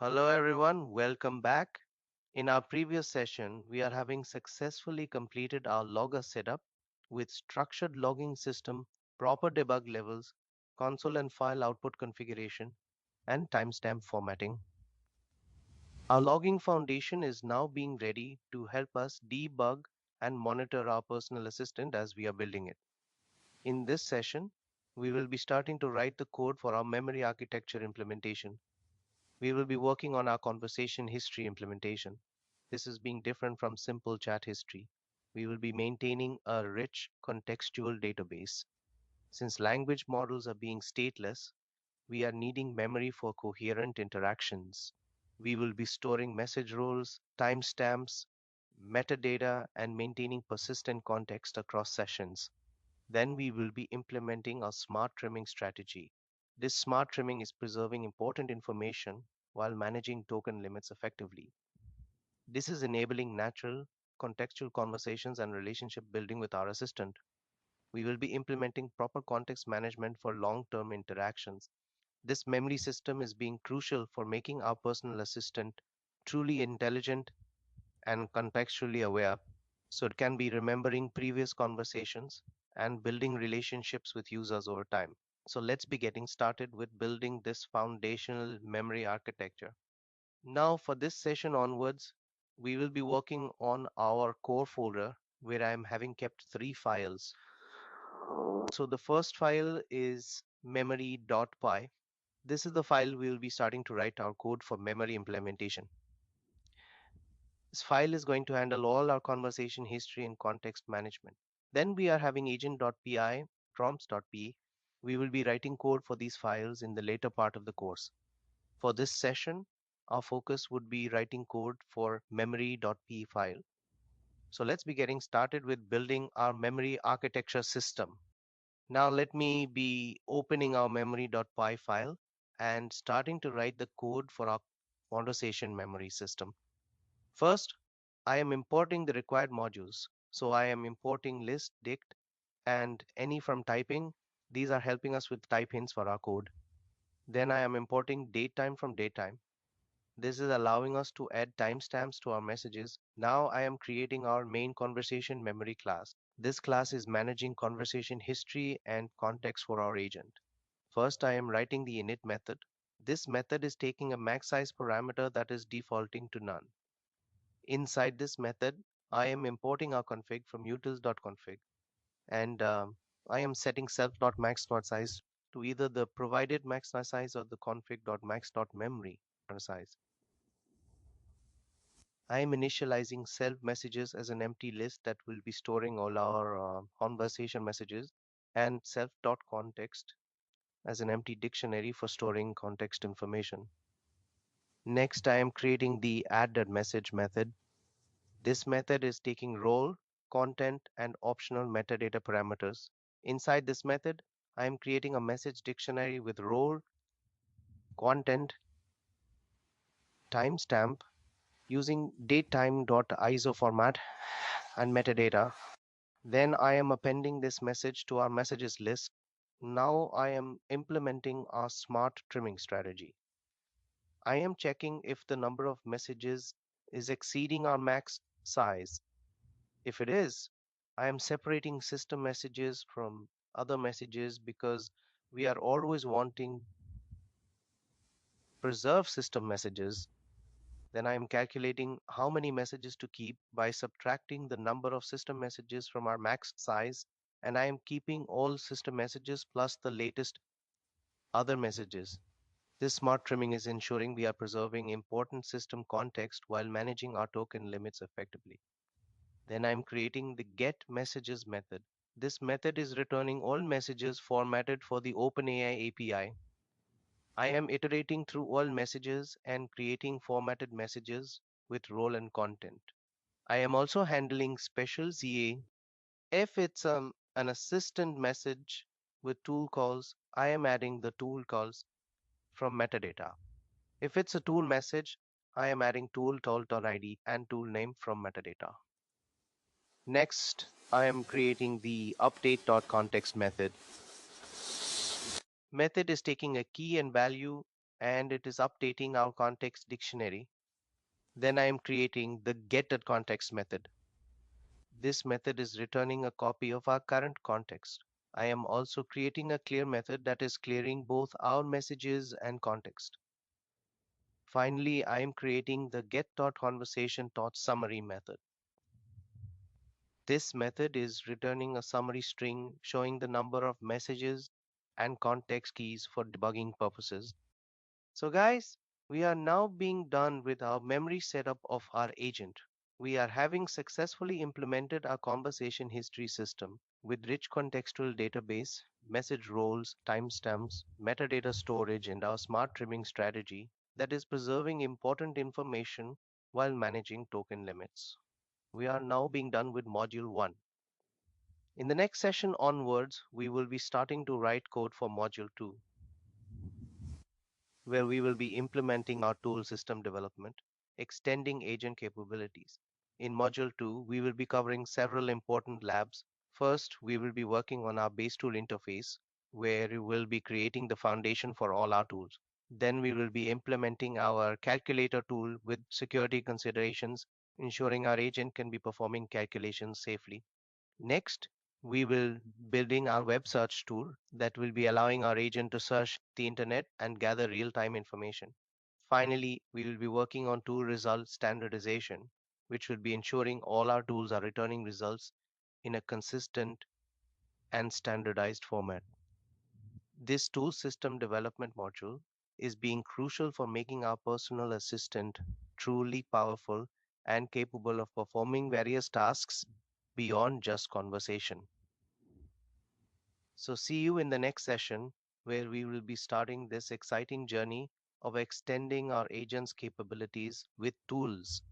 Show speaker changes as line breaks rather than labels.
Hello everyone, welcome back. In our previous session, we are having successfully completed our logger setup with structured logging system, proper debug levels, console and file output configuration, and timestamp formatting. Our logging foundation is now being ready to help us debug and monitor our personal assistant as we are building it. In this session, we will be starting to write the code for our memory architecture implementation. We will be working on our conversation history implementation. This is being different from simple chat history. We will be maintaining a rich contextual database. Since language models are being stateless, we are needing memory for coherent interactions. We will be storing message roles, timestamps, metadata, and maintaining persistent context across sessions. Then we will be implementing a smart trimming strategy. This smart trimming is preserving important information while managing token limits effectively. This is enabling natural, contextual conversations and relationship building with our assistant. We will be implementing proper context management for long-term interactions. This memory system is being crucial for making our personal assistant truly intelligent and contextually aware, so it can be remembering previous conversations and building relationships with users over time. So let's be getting started with building this foundational memory architecture. Now for this session onwards, we will be working on our core folder where I am having kept three files. So the first file is memory.py. This is the file we will be starting to write our code for memory implementation. This file is going to handle all our conversation history and context management. Then we are having agent.py, prompts.py. We will be writing code for these files in the later part of the course. For this session, our focus would be writing code for memory.py file. So let's be getting started with building our memory architecture system. Now let me be opening our memory.py file and starting to write the code for our conversation memory system. First, I am importing the required modules. So I am importing list, dict, and any from typing. These are helping us with type hints for our code. Then I am importing datetime from datetime. This is allowing us to add timestamps to our messages. Now I am creating our main conversation memory class. This class is managing conversation history and context for our agent. First, I am writing the init method. This method is taking a max size parameter that is defaulting to none. Inside this method, I am importing our config from utils.config, and I am setting self.max.size to either the provided max size or the config.max.memory size. I am initializing self messages as an empty list that will be storing all our conversation messages, and self.context as an empty dictionary for storing context information. Next, I am creating the add.message method. This method is taking role, content, and optional metadata parameters. Inside this method, I am creating a message dictionary with role, content, timestamp using datetime.iso format and metadata. Then I am appending this message to our messages list. Now I am implementing our smart trimming strategy. I am checking if the number of messages is exceeding our max size. If it is, I am separating system messages from other messages because we are always wanting preserve system messages. Then I am calculating how many messages to keep by subtracting the number of system messages from our max size, and I am keeping all system messages plus the latest other messages. This smart trimming is ensuring we are preserving important system context while managing our token limits effectively. Then I'm creating the get messages method. This method is returning all messages formatted for the OpenAI API. I am iterating through all messages and creating formatted messages with role and content. I am also handling special ZA. If it's an assistant message with tool calls, I am adding the tool calls from metadata. If it's a tool message, I am adding tool.id and tool name from metadata. Next, I am creating the update.context method. Method is taking a key and value and it is updating our context dictionary. Then I am creating the get@context method. This method is returning a copy of our current context. I am also creating a clear method that is clearing both our messages and context. Finally, I am creating the get.conversation.summary method. This method is returning a summary string showing the number of messages and context keys for debugging purposes. So guys, we are now being done with our memory setup of our agent. We are having successfully implemented our conversation history system with rich contextual database, message roles, timestamps, metadata storage, and our smart trimming strategy that is preserving important information while managing token limits. We are now being done with module 1. In the next session onwards, we will be starting to write code for module 2, where we will be implementing our tool system development, extending agent capabilities. In module 2, we will be covering several important labs. First, we will be working on our base tool interface, where we will be creating the foundation for all our tools. Then we will be implementing our calculator tool with security considerations, ensuring our agent can be performing calculations safely. Next, we will building our web search tool that will be allowing our agent to search the internet and gather real-time information. Finally, we will be working on tool result standardization, which will be ensuring all our tools are returning results in a consistent and standardized format. This tool system development module is being crucial for making our personal assistant truly powerful and capable of performing various tasks beyond just conversation. So, see you in the next session where we will be starting this exciting journey of extending our agents' capabilities with tools.